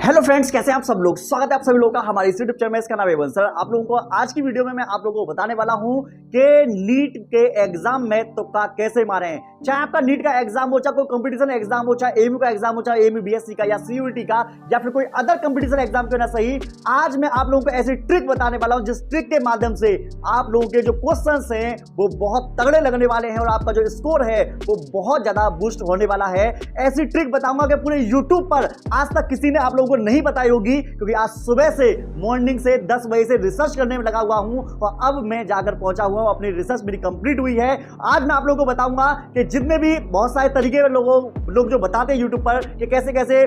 Hello friends, कैसे हैं आप सब लोग। स्वागत है आप सभी लोगों का हमारे इस यूट्यूब चैनल में। इसका नाम है वंश सर। आप लोगों को आज की वीडियो में मैं आप लोगों को बताने वाला हूं कि नीट के एग्जाम में तुक्का कैसे मारें। चाहे आपका नीट का एग्जाम हो, चाहे कोई कंपटीशन एग्जाम हो, चाहे एमयू का एग्जाम हो, चाहे एमयू बीएससी का या सीयूईटी का या फिर कोई अदर कंपटीशन एग्जाम क्यों ना सही, आज मैं आप लोगों को ऐसी ट्रिक बताने वाला हूं जिस ट्रिक के माध्यम से आप लोगों के जो क्वेश्चंस हैं वो बहुत तगड़े लगने वाले हैं और आपका जो स्कोर है वो बहुत ज्यादा बूस्ट होने वाला है। ऐसी ट्रिक बताऊंगा कि पूरे यूट्यूब पर आज तक किसी ने आप लोगों को नहीं बताई होगी, क्योंकि आज सुबह से मॉर्निंग से 10 बजे से रिसर्च करने में लगा हुआ हूं और अब मैं जाकर पहुंचा हुआ हूं। अपनी रिसर्च मेरी कंप्लीट हुई है। आज मैं आप लोगों को बताऊंगा कि जितने भी बहुत सारे तरीके लोग जो बताते हैं यूट्यूब पर कि कैसे कैसे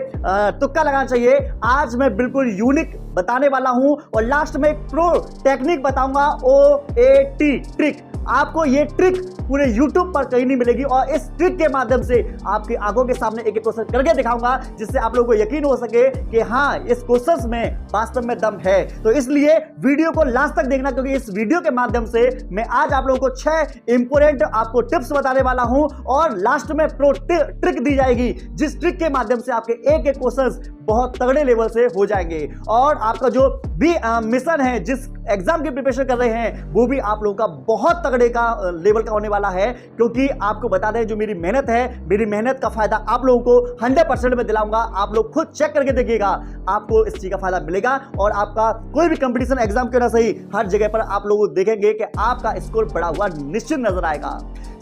तुक्का लगाना चाहिए, आज मैं बिल्कुल यूनिक बताने वाला हूं और लास्ट में एक प्रो टेक्निक बताऊंगा, OAT ट्रिक। आपको ये ट्रिक पूरे YouTube पर कहीं नहीं मिलेगी और इस ट्रिक के माध्यम से आपकी आंखों के सामने एक एक क्वेश्चन करके दिखाऊंगा जिससे आप लोगों को यकीन हो सके कि हाँ, इस क्वेश्चंस में वास्तव में दम है। तो इसलिए वीडियो को लास्ट तक देखना, क्योंकि इस वीडियो के माध्यम से मैं आज आप लोगों को 6 इंपोर्टेंट आपको टिप्स बताने वाला हूं और लास्ट में प्रो ट्रिक दी जाएगी जिस ट्रिक के माध्यम से आपके एक एक क्वेश्चंस बहुत तगड़े लेवल से हो जाएंगे और आपका जो भी मिशन है, जिस एग्जाम की प्रिपरेशन कर रहे हैं, वो भी आप लोगों का बहुत तगड़े का लेवल का होने वाला है। क्योंकि आपको बता दें, जो मेरी मेहनत है, मेरी मेहनत का फायदा आप लोगों को 100% में दिलाऊंगा। आप लोग खुद चेक करके देखिएगा, आपको इस चीज का फायदा मिलेगा और आपका कोई भी कंपटीशन एग्जाम क्यों ना सही, हर जगह पर आप लोग देखेंगे कि आपका स्कोर बढ़ा हुआ निश्चित नजर आएगा।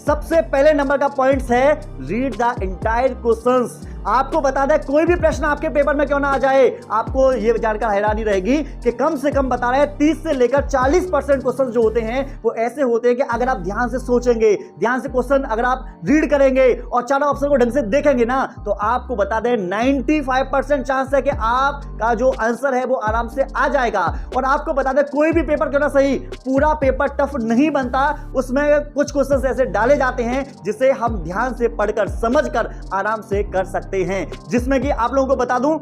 सबसे पहले नंबर का पॉइंट है रीड द एंटायर क्वेश्चंस। आपको बता दें, कोई भी प्रश्न आपके पेपर में क्यों ना आ जाए, आपको यह जानकर हैरानी रहेगी कि कम से कम बता रहे हैं 30 से लेकर 40% क्वेश्चन जो होते हैं वो ऐसे होते हैं कि अगर आप ध्यान से सोचेंगे, ध्यान से क्वेश्चन अगर आप रीड करेंगे और चारों ऑप्शन को ढंग से देखेंगे ना, तो आपको बता दें 95% चांस है कि आपका जो आंसर है वो आराम से आ जाएगा। और आपको बता दें, कोई भी पेपर क्यों ना सही, पूरा पेपर टफ नहीं बनता, उसमें कुछ क्वेश्चन ऐसे डाले जाते हैं जिसे हम ध्यान से पढ़कर समझकर आराम से कर सकते हैं। जिसमें कि आप लोगों को बता दूं,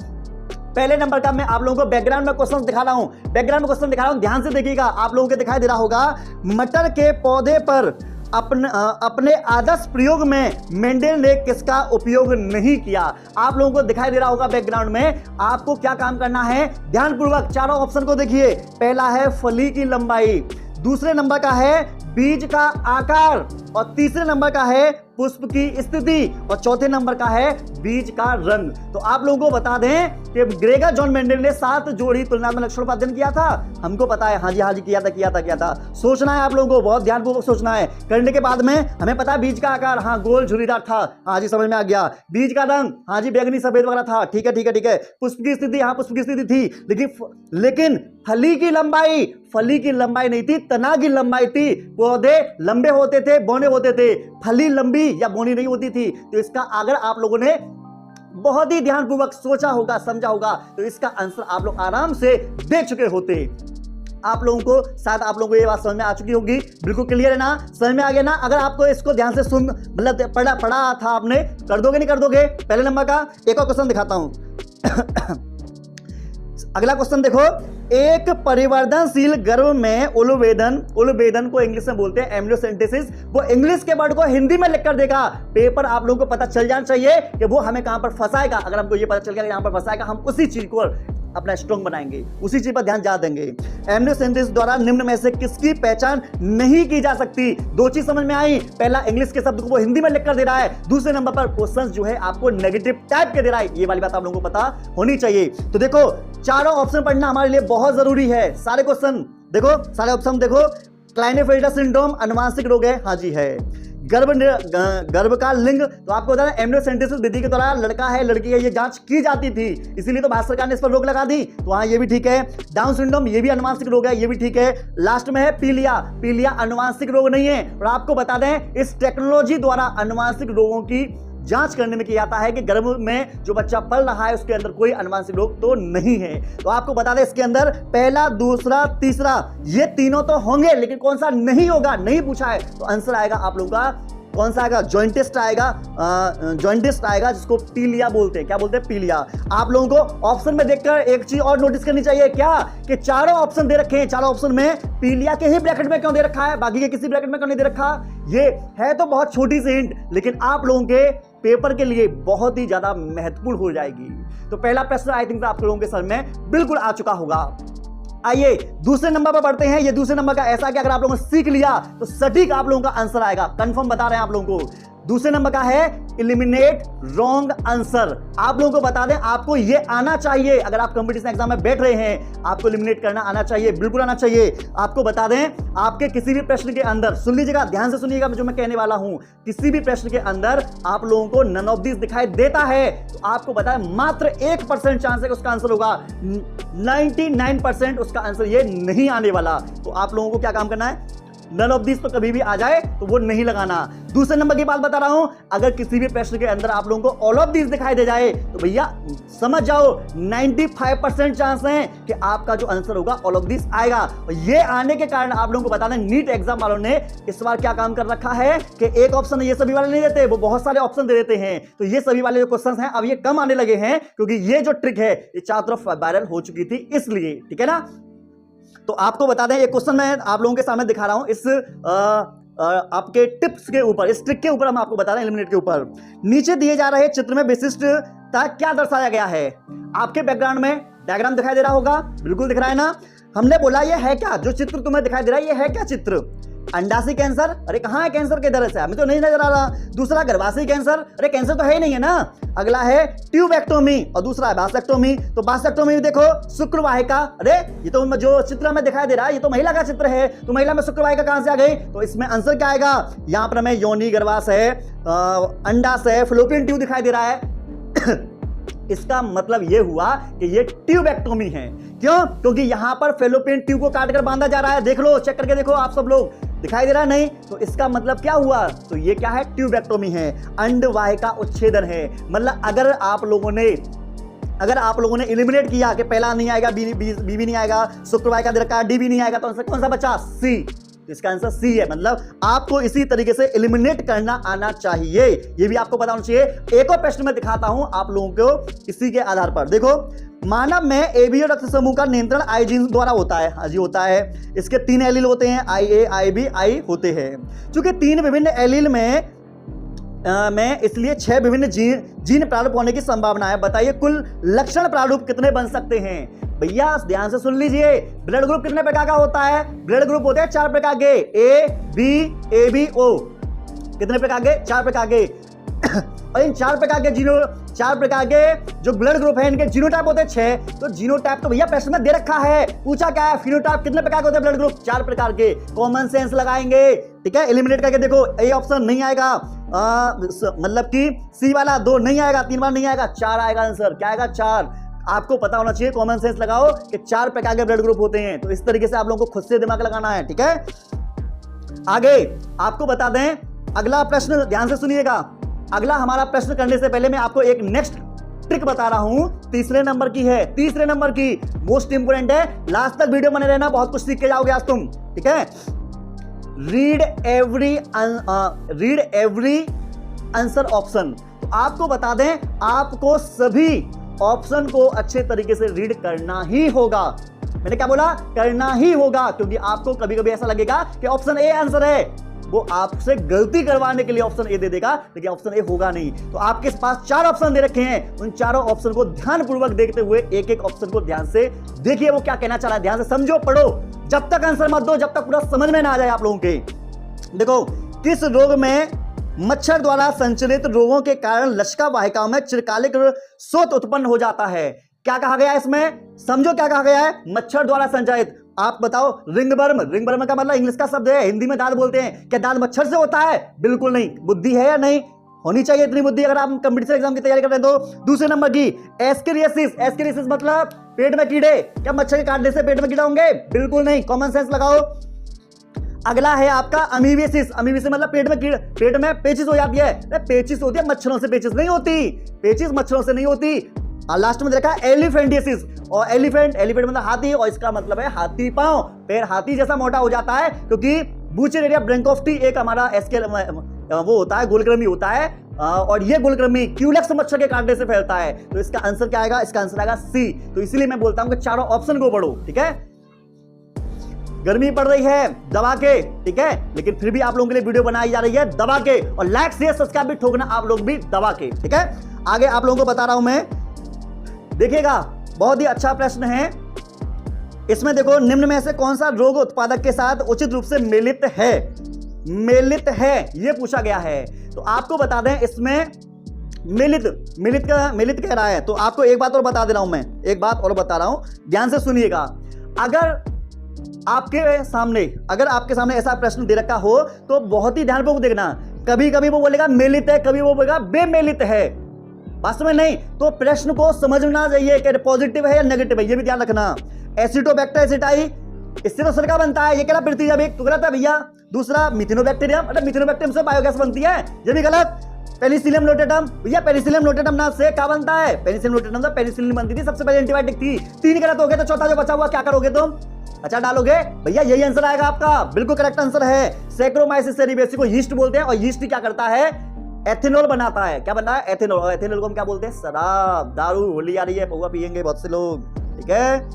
पहले नंबर का मैं आप लोगों को बैकग्राउंड में क्वेश्चन दिखा रहा हूं। बैकग्राउंड में क्वेश्चन दिखा रहा हूं, ध्यान से देखिएगा। आप लोगों को दिखाई दे रहा होगा, मटर के पौधे पर अपने आदर्श प्रयोग में मेंडेल ने किसका उपयोग नहीं किया। आप लोगों को दिखाई दे रहा होगा बैकग्राउंड में। आपको क्या काम करना है, ध्यानपूर्वक चारों ऑप्शन को देखिए। पहला है फली की लंबाई, दूसरे नंबर का है बीज का आकार और तीसरे नंबर का है पुष्प की स्थिति और चौथे नंबर का है बीज का रंग। तो आप लोगों को बता दें कि ग्रेगर जॉन मेंडल ने 7 जोड़ी तुलनात्मक लक्षणों का अध्ययन किया था। हमको पता है, हाँ जी किया था। सोचना है आप लोगों को, बहुत ध्यानपूर्वक सोचना है। करने के बाद में हमें पता है बीज का आकार, हाँ गोल झुर्रीदार था, हाँ जी समझ में आ गया। बीज का रंग, हाँ जी बैंगनी सफेद वगैरह था, ठीक है। पुष्प की स्थिति, हाँ पुष्प की स्थिति थी, लेकिन फली की लंबाई नहीं थी, तना की लंबाई थी। पौधे लंबे होते थे, बौने होते थे, फली लंबी या बोनी नहीं होती थी। तो इसका अगर आप लोगों ने बहुत ही ध्यानपूर्वक सोचा होगा, समझा होगा, तो इसका आंसर आप लोग आराम से दे चुके होते। आप लोगों को शायद आप लोगों को ये बात समझ में आ चुकी होगी। बिल्कुल क्लियर है ना, समझ में आ गया ना। अगर आपको इसको ध्यान से सुन, मतलब पढ़ा था आपने, कर दोगे नहीं कर दोगे। पहले नंबर का एक और क्वेश्चन दिखाता हूं। अगला क्वेश्चन देखो, एक परिवर्तनशील गर्भ में उलुबेदन को इंग्लिश में बोलते हैं एम्ब्रियोसेंटेसिस, वो इंग्लिश के वर्ड को हिंदी में लिखकर देगा। पेपर आप लोगों को पता चल जाना चाहिए कि वो हमें कहां पर फंसाएगा। अगर हमको ये पता चल गया कि यहां पर फंसाएगा, हम उसी चीज को अपना स्ट्रॉन्ग बनाएंगे, उसी चीज पर ध्यान ज्यादा देंगे। एम्ब्रियोसेंटेसिस द्वारा निम्न में से किसकी पहचान नहीं की जा सकती। 2 चीज समझ में आई। पहला, इंग्लिश के शब्द को वो हिंदी में लिखकर दे रहा है। दूसरे नंबर पर क्वेश्चन जो है आपको नेगेटिव टाइप के दे रहा है। ये वाली बात आप लोगों को पता होनी चाहिए। तो देखो, चारों ऑप्शन पढ़ना हमारे लिए बहुत जरूरी है। सारे क्वेश्चन देखो, सारे ऑप्शन देखो। क्लाइनेफेल्टर सिंड्रोम आनुवांशिक रोग है, हाँ जी है। गर्भ का लिंग, तो आपको बता दें एम्ब्रियोसेंटेसिस विधि के द्वारा लड़का है लड़की है ये जांच की जाती थी, इसीलिए तो भारत सरकार ने इस पर रोक लगा दी। तो हाँ, ये भी ठीक है। डाउन सिंड्रोम, ये भी अनुवांशिक रोग है, ये भी ठीक है। लास्ट में है पीलिया अनुवांशिक रोग नहीं है। और आपको बता दें, इस टेक्नोलॉजी द्वारा अनुवांशिक रोगों की जांच करने में किया जाता है कि गर्भ में जो बच्चा पल रहा है उसके अंदर कोई अनुवांशिक रोग तो नहीं है। तो आपको बता दें, इसके अंदर पहला, दूसरा, तीसरा, ये तीनों तो होंगे, लेकिन कौन सा नहीं होगा, नहीं पूछा है। तो आंसर आएगा आप लोगों का, कौन सा आएगा, जॉइंटिस्ट आएगा, जिसको पीलिया बोलते हैं। क्या बोलते हैं, पीलिया। आप लोगों को ऑप्शन में देखकर एक चीज और नोटिस करनी चाहिए, क्या कि चारों ऑप्शन दे रखे हैं, चारों ऑप्शन में पीलिया के ही ब्रैकेट में क्यों दे रखा है, बाकी के किसी ब्रैकेट में क्यों नहीं दे रखा। ये है तो बहुत छोटी सी हिंट, लेकिन आप लोगों के पेपर के लिए बहुत ही ज्यादा महत्वपूर्ण हो जाएगी। तो पहला प्रश्न आई थिंक आप लोगों के सर में बिल्कुल आ चुका होगा। आइए दूसरे नंबर पर बढ़ते हैं। ये दूसरे नंबर का ऐसा कि अगर आप लोगों ने सीख लिया तो सटीक आप लोगों का आंसर आएगा, कंफर्म बता रहे हैं आप लोगों को। दूसरे नंबर का है एलिमिनेट रॉन्ग आंसर। आप लोगों को बता दें, आपको ये आना चाहिए। अगर आप कंपटीशन एग्जाम में बैठ रहे हैं, आपको एलिमिनेट करना आना चाहिए, बिल्कुल आना चाहिए। आपको बता दें, आपके किसी भी प्रश्न के अंदर, सुन लीजिएगा, ध्यान से सुनिएगा जो मैं कहने वाला हूं, किसी भी प्रश्न के अंदर आप लोगों को नन ऑफ दिस दिखाई देता है तो आपको बताएं मात्र 1% चांस है कि उसका आंसर होगा, 99% उसका आंसर ये नहीं आने वाला। तो आप लोगों को क्या काम करना है, नन ऑफ दिस तो कभी भी आ जाए तो वो नहीं लगाना। दूसरे नंबर की बात बता रहा हूं, अगर किसी भी प्रश्न के अंदर आप लोगों को ऑल ऑफ दिस दिखाई दे जाए तो भैया समझ जाओ 95% चांस है कि आपका जो आंसर होगा ऑल ऑफ दिस आएगा। और ये आने के कारण आप लोगों को बता दें, नीट एग्जाम वालों ने इस बार क्या काम कर रखा है कि एक ऑप्शन ये सभी वाले नहीं देते, वो बहुत सारे ऑप्शन दे देते हैं। तो ये सभी वाले जो क्वेश्चन हैं अब ये कम आने लगे हैं, क्योंकि ये जो ट्रिक है ये चारों तरफ वायरल हो चुकी थी, इसलिए। ठीक है ना। तो आपको बता दें, एक क्वेश्चन मैं आप लोगों के सामने दिखा रहा हूं इस आपके टिप्स के ऊपर, इस ट्रिक के ऊपर हम आपको बता रहे हैं, एलिमिनेट के ऊपर। नीचे दिए जा रहे चित्र में विशिष्टता क्या दर्शाया गया है। आपके बैकग्राउंड में डायग्राम दिखाई दे रहा होगा, बिल्कुल दिख रहा है ना। हमने बोला ये है क्या, जो चित्र तुम्हें दिखाई दे रहा है ये है क्या चित्र, अंडाशय कैंसर। अरे कहां है कैंसर के दर से, हमें तो नहीं नजर आ रहा। दूसरा गर्भाशय कैंसर, अरे कैंसर तो है ही नहीं है ना। अगला है ट्यूबेक्टोमी और दूसरा है बासेक्टोमी। तो बासेक्टोमी में देखो शुक्रवाहिका, अरे ये तो जो चित्र में दिखाई दे रहा है ये तो महिला का चित्र है, तो महिला में शुक्रवाहिका कहां से आ गई। तो इसमें आंसर क्या आएगा, यहां पर हमें योनि, गर्भाशय, अंडाशय, फ्लोपियन ट्यूब दिखाई दे रहा है। इसका मतलब यह हुआ कि ये ट्यूबेक्टोमी है। क्यों, क्योंकि यहां पर फेलोपियन ट्यूब को काटकर बांधा जा रहा है। देख लो, चेक करके देखो आप सब लोग, दिखाई दे रहा है नहीं। तो इसका मतलब क्या हुआ, तो ये क्या है, ट्यूबेक्टोमी है, अंडवाहिका उच्छेदन है। मतलब अगर आप लोगों ने एलिमिनेट किया कि पहला नहीं आएगा, बी भी नहीं आएगा, शुक्रवाहिका दे रखा है, डी भी नहीं आएगा, तो आंसर कौन सा बचा, सी। तो इसका आंसर सी है। मतलब आपको इसी तरीके से एलिमिनेट करना आना चाहिए, ये भी आपको पता होना चाहिए। एक और प्रश्न मैं दिखाता हूं आप लोगों को इसी के आधार पर। देखो, मानव में एबीओ रक्त समूह का नियंत्रण आई जीन द्वारा होता है। हाँ जी, होता है। इसके 3 एलील होते हैं, आई ए, आई बी, आई होते हैं। चूंकि 3 विभिन्न एलील में इसलिए 6 विभिन्न जीन प्रारूप होने की संभावना है। बताइए कुल लक्षण प्रारूप कितने बन सकते हैं। भैया ध्यान से सुन लीजिए, ब्लड ग्रुप कितने प्रकार का होता है, ब्लड ग्रुप होते हैं 4 प्रकार के, ए बी ओ। कितने प्रकार के, 4 प्रकार के। और इन 4 प्रकार के जो ब्लड ग्रुप है, इनके जीनोटाइप होते हैं 6। तो जीनोटाइप तो भैया प्रश्न में दे रखा है, पूछा क्या है, फिनोटाइप कितने प्रकार के होते हैं ब्लड ग्रुप, 4 प्रकार के। कॉमन सेंस लगाएंगे, ठीक है। एलिमिनेट करके देखो, ए ऑप्शन नहीं आएगा, मतलब कि सी वाला 2 नहीं आएगा, 3 बार नहीं आएगा, 4 आएगा आंसर। क्या आएगा, 4। आपको पता होना चाहिए, कॉमन सेंस लगाओ कि 4 प्रकार के ब्लड ग्रुप होते हैं। तो इस तरीके से आप लोगों को खुद से दिमाग लगाना है, ठीक है। आगे आपको बता दें, अगला प्रश्न ध्यान से सुनिएगा। अगला हमारा प्रश्न करने से पहले मैं आपको एक नेक्स्ट ट्रिक बता रहा हूं, तीसरे नंबर की है, तीसरे नंबर की, मोस्ट इंपोर्टेंट है। लास्ट तक वीडियो बने रहना, बहुत कुछ सीख के जाओगे आज तुम, ठीक है। Read every answer option. तो आपको बता दें, आपको सभी ऑप्शन को अच्छे तरीके से रीड करना ही होगा। मैंने क्या बोला, करना ही होगा, क्योंकि आपको कभी कभी ऐसा लगेगा कि ऑप्शन ए आंसर है, वो आपसे गलती करवाने के लिए ऑप्शन ए दे देगा, लेकिन ऑप्शन ए होगा नहीं। तो आपके पास 4 ऑप्शन दे रखे हैं, उन चारों ऑप्शन को ध्यानपूर्वक देखते हुए एक एक ऑप्शन को ध्यान से देखिए, वो क्या कहना चाह रहा है, ध्यान से समझो, पढ़ो। जब तक आंसर मत दो, जब तक पूरा समझ में ना आ जाए आप लोगों के। देखो, किस रोग में मच्छर द्वारा संचालित रोगों के कारण लसिका वाहिकाओं में चिरकालिक स्रोत उत्पन्न हो जाता है। क्या कहा गया है इसमें, समझो क्या कहा गया है, मच्छर द्वारा संचालित। आप बताओ, रिंगवर्म। रिंगवर्म का मतलब इंग्लिश का शब्द है, हिंदी में दाद बोलते हैं। क्या दाद मच्छर से होता है, बिल्कुल नहीं। बुद्धि है या नहीं, होनी चाहिए इतनी बुद्धि अगर आप कंपटीशन एग्जाम की तैयारी कर रहे हैं तो। दूसरे नंबर की एस्केरियासिस। एस्केरियासिस मतलब पेट में कीड़े। क्या मच्छर के काटने से पेट में कीड़ा होंगे, बिल्कुल नहीं, कॉमन सेंस लगाओ। अगला है आपका अमीबियासिस। अमीबियासिस मतलब पेट में पेचिस हो जाती है। पेचिस होती है, मच्छरों से पेचिस नहीं होती, पेचिस मच्छरों से नहीं होती। लास्ट में देखा एलिफेंटियासिस, और एलिफेंट मतलब हाथी, और इसका मतलब है हाथी पांव, पैर हाथी जैसा मोटा हो जाता है, क्योंकि बुचेरिया ब्रैंकोफ्टी एक हमारा वो होता है, गोलकृमि होता है, और ये गोलकृमि क्यूलेक्स मच्छर के काटने से फैलता है। तो इसका आंसर क्या आएगा, इसका आंसर आएगा सी। तो इसलिए मैं बोलता हूं कि चारों ऑप्शन को पढ़ो, ठीक है। गर्मी पड़ रही है दबा के, ठीक है, लेकिन फिर भी आप लोगों के लिए वीडियो बनाई जा रही है दबा के, और लाइक शेयर सब्सक्राइब भी ठोकना आप लोग भी दबा के, ठीक है। आगे आप लोगों को बता रहा हूं मैं, देखिएगा बहुत ही अच्छा प्रश्न है इसमें। देखो, निम्न में से कौन सा रोग उत्पादक के साथ उचित रूप से मेलित है, मेलित है यह पूछा गया है। तो आपको बता दें इसमें मेलित कह रहा है, तो आपको एक बात और बता दे रहा हूं मैं, एक बात और बता रहा हूं, ध्यान से सुनिएगा। अगर आपके सामने ऐसा प्रश्न दे रखा हो तो बहुत ही ध्यानपूर्वक देखना। कभी कभी वो बोलेगा मेलित है, कभी वो बोलेगा बेमेलित है, वास्तव में नहीं। तो प्रश्न को समझना चाहिए कि पॉजिटिव है या नेगेटिव है, ये भी ध्यान रखना। एसिटोबैक्टर एसिटाई, इससे तो सिरका बनता है, ये कह रहा पृथ्वी एक तो गलत है भैया। दूसरा मिथिनोबैक्टीरियम, मतलब मिथिनोबैक्टीरियम से बायोगैस बनती है, ये भी गलत। पेनिसिलियम लोटेटम, भैया पेनिसिलियम लोटेटम ना से क्या बनता है, पेनिसिलियम लोटेटम से पेनिसिलिन बनती थी, सबसे पहले एंटीबायोटिक थी। 3 गलत हो गए तो चौथा जो बचा हुआ क्या करोगे तुम, अच्छा डालोगे, भैया यही आंसर आएगा आपका, बिल्कुल करेक्ट आंसर है। सैक्रोमाइसिस सेरिबेसी को यीस्ट बोलते हैं, और यीस्ट क्या करता है, एथेनॉल बनाता है। क्या बनता है, एथेनॉल, और एथेनॉल को हम क्या बोलते हैं, शराब, दारू। होली आ रही है, पौवा पियेंगे बहुत से लोग, ठीक है,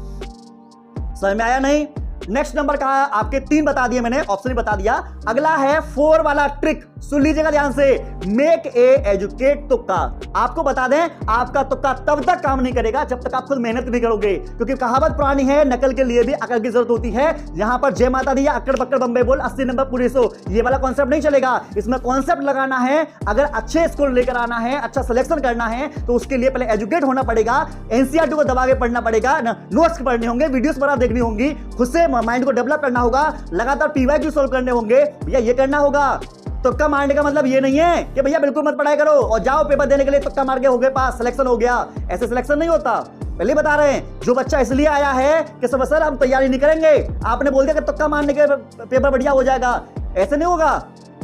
समझ में आया नहीं। नेक्स्ट नंबर का आपके 3 बता दिए मैंने, ऑप्शन बता दिया। अगला है 4 वाला ट्रिक, सुन लीजिएगा ध्यान से, मेक ए एजुकेट तुक्का। आपको बता दें आपका तुक्का तब तक काम नहीं करेगा जब तक आप खुद मेहनत नहीं करोगे, क्योंकि कहावत पुरानी है, नकल के लिए भी अकल की जरूरत होती है। यहां पर जय माता दी, अक्कड़ बक्कड़ बम्बे बोल, 80 नंबर पूरे 100, ये वाला कॉन्सेप्ट नहीं चलेगा। इसमें कॉन्सेप्ट लगाना है, अगर अच्छे स्कोर लेकर आना है, अच्छा सिलेक्शन करना है, तो उसके लिए पहले एजुकेट होना पड़ेगा, एनसीईआरटी को दबा के पढ़ना पड़ेगा, नोट्स पढ़ने होंगे, वीडियोस बड़ा देखनी होंगी, खुद से माइंड को डेवलप करना होगा, लगातार पीवाईक्यू सॉल्व करने होंगे, भैया ये करना होगा। तुक्का मारने का मतलब ये नहीं है कि भैया बिल्कुल मत पढ़ाई करो और जाओ पेपर देने के लिए तुक्का मार के हो गए पास, सिलेक्शन हो गया, ऐसे सिलेक्शन नहीं होता। पहले बता रहे हैं, जो बच्चा इसलिए आया है कि सब सर हम तैयारी नहीं करेंगे, आपने बोल दिया कि तुक्का मारने के पेपर बढ़िया हो जाएगा, ऐसे नहीं होगा।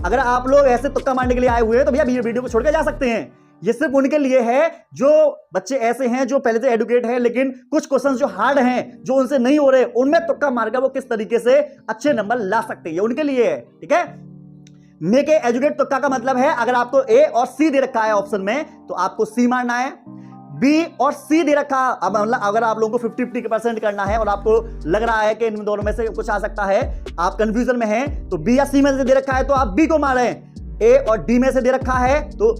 अगर आप लोग ऐसे तुक्का मारने के लिए आए हुए हैं तो भैया वीडियो को छोड़ के जा सकते हैं। ये सिर्फ उनके लिए है जो बच्चे ऐसे हैं जो पहले से एडुकेट हैं, लेकिन कुछ क्वेश्चंस जो हार्ड हैं, जो उनसे नहीं हो रहे, उनमें तुक्का मारकर वो किस तरीके से अच्छे नंबर ला सकते हैं, उनके लिए है, ठीक है। मेक ए एजुकेट तुक्का का मतलब है, अगर आपको ए और सी दे रखा है ऑप्शन में, तो आपको सी मारना है। बी और सी दे रखा, अब मतलब अगर आप लोगों को 50-50% करना है और आपको लग रहा है कि इन दोनों में से कुछ आ सकता है, आप कंफ्यूजन में हैं, तो बी या सी में से दे रखा है तो आप बी को मारें। ए और डी में से दे रखा है तो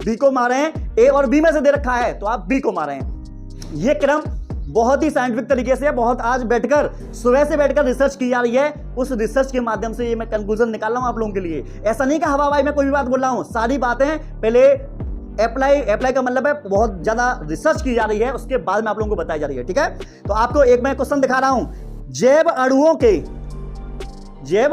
बी को मारें, ए और बी में से दे रखा है तो आप बी को मारें। ये क्रम बहुत ही साइंटिफिक तरीके से, बहुत आज बैठकर सुबह से बैठकर रिसर्च की जा रही है, उस रिसर्च के माध्यम से ये मैं कंक्लूजन निकाल रहा हूं आप लोगों के लिए। ऐसा नहीं कि हवाई में कोई भी बात बोल रहा हूं, सारी बातें पहले अप्लाई का मतलब है बहुत ज्यादा रिसर्च की जा रही है, उसके बाद में आप लोगों को बताई जा रही है, ठीक है। तो आपको एक मैं क्वेश्चन दिखा रहा हूं, जैव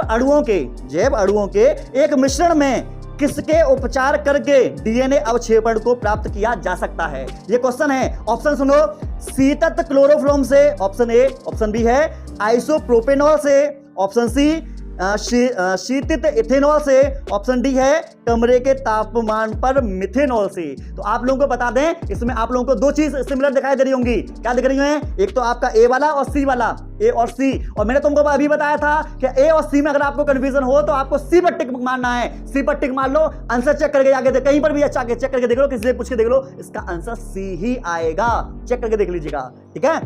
अणुओं के एक मिश्रण में किसके उपचार करके डीएनए अवक्षेपण को प्राप्त किया जा सकता है। ये क्वेश्चन है, ऑप्शन सुनो, शीतत क्लोरोफॉर्म से, ऑप्शन ए, ऑप्शन बी है आइसोप्रोपेनॉल से, ऑप्शन सी शीतित इथेनॉल से, ऑप्शन डी है कमरे के तापमान पर मिथेनॉल से। तो आप लोगों को बता दें, इसमें आप लोगों को 2 चीज सिमिलर दिखाई दे रही होंगी, क्या दिख रही है, एक तो आपका ए वाला और सी वाला, ए और सी। और मैंने तुमको अभी बताया था कि ए और सी में अगर आपको कंफ्यूजन हो तो आपको सी पर टिक मारना है, सी पर टिक मार लो, आंसर चेक करके जाके दे, कहीं पर भी अच्छा चेक करके देख लो, किसी से पूछ के देख लो, इसका आंसर सी ही आएगा, चेक करके देख लीजिएगा, ठीक है।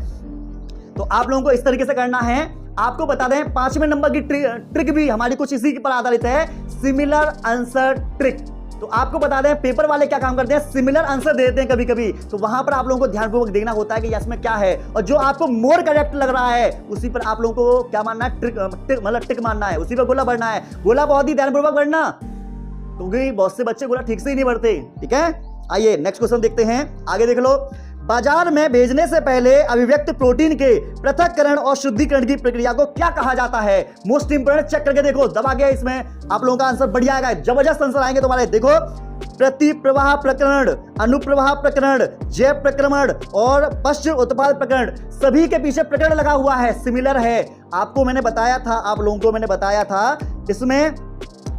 तो आप लोगों को इस तरीके से करना है। आपको बता दें 5वें नंबर की ट्रिक भी हमारी कुछ इसी पर आधारित है, सिमिलर आंसर ट्रिक। तो आपको बता दें पेपर वाले क्या काम करते हैं, सिमिलर आंसर देते हैं कभी कभी, तो वहां पर आप लोगों को ध्यानपूर्वक देखना होता है कि इसमें क्या है, और जो आपको मोर करेक्ट लग रहा है उसी पर आप लोगों को क्या मानना है, मतलब टिक मारना है, उसी पर गोला भरना है। गोला बहुत ही ध्यानपूर्वक भरना, क्योंकि बहुत से बच्चे गोला ठीक से ही नहीं भरते, ठीक है। आइए नेक्स्ट क्वेश्चन देखते हैं, आगे देख लो। बाजार में भेजने से पहले अभिव्यक्त प्रोटीन के पृथक्करण और शुद्धिकरण की प्रक्रिया को क्या कहा जाता है। मोस्ट इंपोर्टेंट, चेक करके देखो, दबा गया, इसमें आप लोगों का आंसर बढ़िया आएगा, जबरदस्त आंसर आएंगे तुम्हारे। देखो, प्रतिप्रवाह प्रकरण, अनुप्रवाह प्रकरण, जैव प्रक्रमण और पश्च उत्पाद प्रकरण, सभी के पीछे प्रकरण लगा हुआ है, सिमिलर है। आपको मैंने बताया था, आप लोगों को मैंने बताया था, इसमें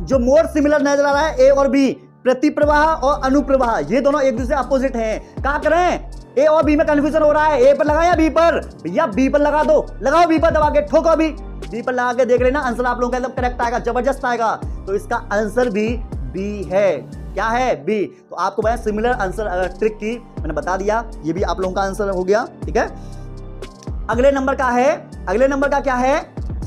जो मोर सिमिलर नजर आ रहा है ए और बी, प्रतिप्रवाह और अनुप्रवाह, ये दोनों एक दूसरे अपोजिट हैं। क्या करें, ए और बी में कंफ्यूजन हो रहा है, ए पर लगाया या बी पर, भैया बी पर लगा दो, लगाओ बी पर दबा के, ठोको अभी, बी पर लगा के देख लेना, आंसर आप लोगों का एकदम करेक्ट आएगा, जबरदस्त आएगा। तो इसका आंसर भी बी है, क्या है, बी। तो आपको मैं सिमिलर आंसर ट्रिक की मैंने बता दिया, ये भी आप लोगों का आंसर हो गया, ठीक है। अगले नंबर का है, अगले नंबर का क्या है,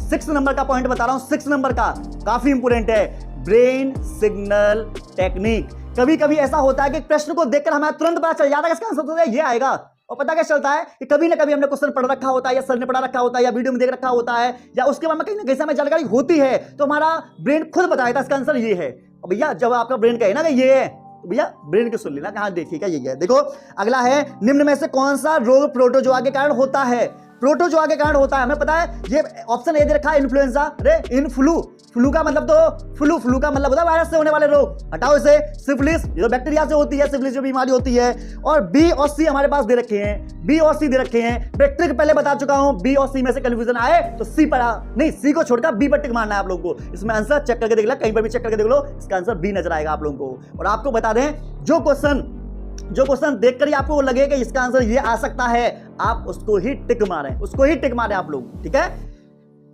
6 नंबर का पॉइंट बता रहा हूं, 6 नंबर का काफी इंपोर्टेंट है, ब्रेन सिग्नल टेक्निक। कभी कभी ऐसा होता है कि प्रश्न को देखकर हमें तुरंत पता चल जाता है इसका आंसर ये आएगा, और पता क्या चलता है कि कभी ना कभी हमने क्वेश्चन पढ़ रखा होता है, या सर ने पढ़ा रखा होता है, या वीडियो में देख रखा होता है, या उसके बाद में कहीं ना कहीं हमें जानकारी होती है, तो हमारा ब्रेन खुद बता देता है इसका आंसर ये है। और भैया जब आपका ब्रेन कहे ना कि ये है, तो भैया ब्रेन को सुन लेना कि हाँ देखिए क्या ये है। देखो अगला है, निम्न में से कौन सा रोग प्रोटोजोआ के कारण होता है? प्रोटोजोआ के कारण होता है, हमें पता है, ये ऑप्शन ए दे रखा है इन्फ्लुएंजा, अरे इनफ्लू, फ्लू का मतलब तो फ्लू का मतलब होता है वायरस से होने वाले रोग, हटाओ इसे। सिफिलिस ये तो बैक्टीरिया से होती है, सिफिलिस जो बीमारी होती है। और बी और सी हमारे पास दे रखे हैं, बी और सी दे रखे हैं, ट्रिक पहले बता चुका हूं, बी और सी में से कंफ्यूजन आए तो सी पर नहीं, सी को छोड़कर बी पर टिक मारना है आप लोगों को। इसमें आंसर चेक करके देख लो, कहीं पर भी चेक करके देख लो, इसका आंसर बी नजर आएगा आप लोगों को। और आपको बता दें, जो क्वेश्चन देखकर ही आपको लगे कि इसका आंसर ये आ सकता है, आप उसको ही टिक मारें आप लोग, ठीक है।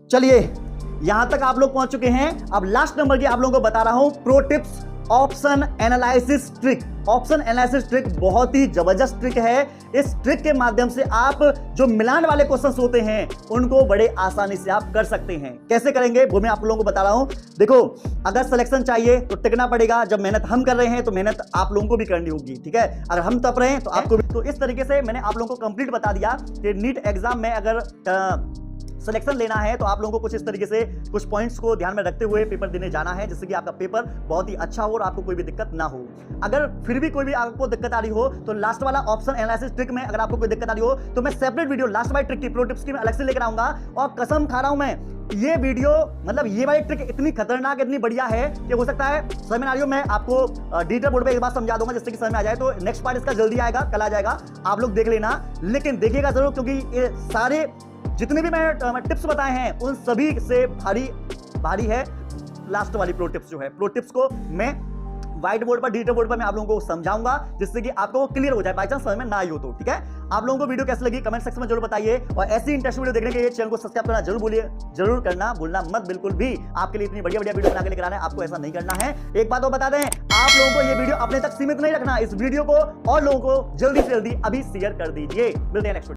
चलिए यहां तक आप लोग पहुंच चुके हैं। अब लास्ट नंबर की आप लोगों को बता रहा हूं, pro tips option analysis trick. Option analysis trick बहुत ही जबरदस्त ट्रिक है। इस ट्रिक के माध्यम से आप जो मिलान वाले क्वेश्चंस होते हैं उनको बड़े आसानी से आप कर सकते हैं। कैसे करेंगे वो मैं आप लोगों को बता रहा हूं। देखो अगर सिलेक्शन चाहिए तो टिकना पड़ेगा, जब मेहनत हम कर रहे हैं तो मेहनत आप लोगों को भी करनी होगी, ठीक है। अगर हम तप रहे हैं तो आपको भी। तो इस तरीके से मैंने आप लोगों को कंप्लीट बता दिया कि नीट एग्जाम में अगर सिलेक्शन लेना है तो आप लोगों को कुछ इस तरीके से कुछ पॉइंट्स को ध्यान में रखते हुए पेपर देने जाना है, जिससे कि आपका पेपर बहुत ही अच्छा हो और आपको कोई भी दिक्कत ना हो। अगर फिर भी कोई भी आपको दिक्कत आ रही हो तो लास्ट वाला ऑप्शन एनालिसिस ट्रिक में अगर आपको कोई दिक्कत आ रही हो तो मैं सेपरेट वीडियो लास्ट वाली ट्रिक की, प्रो टिप्स की मैं अलग से लेकर आऊंगा। और कसम खा रहा हूं मैं, ये वीडियो मतलब ये वाली ट्रिक इतनी खतरनाक, इतनी बढ़िया है कि हो सकता है समझ में आ रही हो, मैं आपको डिजिटल बोर्ड पे एक बार समझा दूंगा जिससे कि समझ में आ जाए। तो नेक्स्ट पार्ट इसका जल्दी आएगा, कल आ जाएगा, आप लोग देख लेना, लेकिन देखिएगा जरूर, क्योंकि ये सारे जितने भी मैं टिप्स बताए हैं उन सभी से भारी है लास्ट वाली प्रो टिप्स। जो है प्रो टिप्स को मैं व्हाइट बोर्ड पर, डिजिटल बोर्ड पर मैं आप लोगों को समझाऊंगा, जिससे कि आपको वो क्लियर हो जाए, बाई चांस समझ में ना आई हो तो, ठीक है। आप लोगों को वीडियो कैसी लगी कमेंट सेक्शन में जरूर बताइए, और ऐसी इंटरेस्टिंग वीडियो देखने के लिए चैनल को सब्सक्राइब करना जरूर करना भूलना मत, बिल्कुल भी। आपके लिए इतनी बढ़िया वीडियो बना के लेकर आ रहे हैं, आपको ऐसा नहीं करना है। एक बात और बता दें, आप लोगों को ये वीडियो अपने तक सीमित नहीं रखना, इस वीडियो को और लोगों को जल्दी से जल्दी अभी शेयर कर दीजिए। मिलते हैं नेक्स्ट।